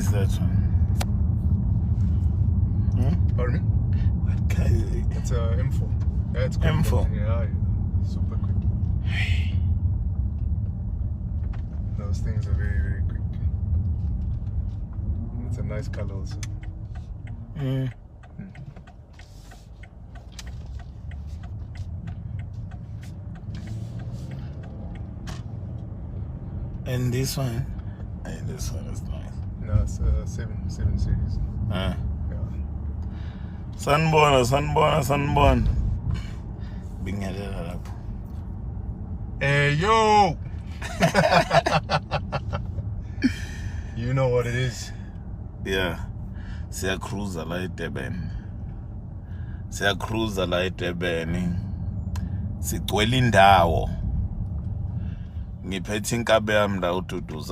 is that one? Pardon me? What car is it? It's a M4. Yeah, it's quick. M4. Yeah, super quick. Those things are very, very quick. It's a nice color also. And this one? And this one is nice. No, it's a 7 series. Ah. Yeah. Sanibona. Bingelela lapho. Hey, yo! You know what it is. Yeah. Siyacruiser la eDurban. Sigcwele indawo. Ngiphethe inkabe yami la ududuza.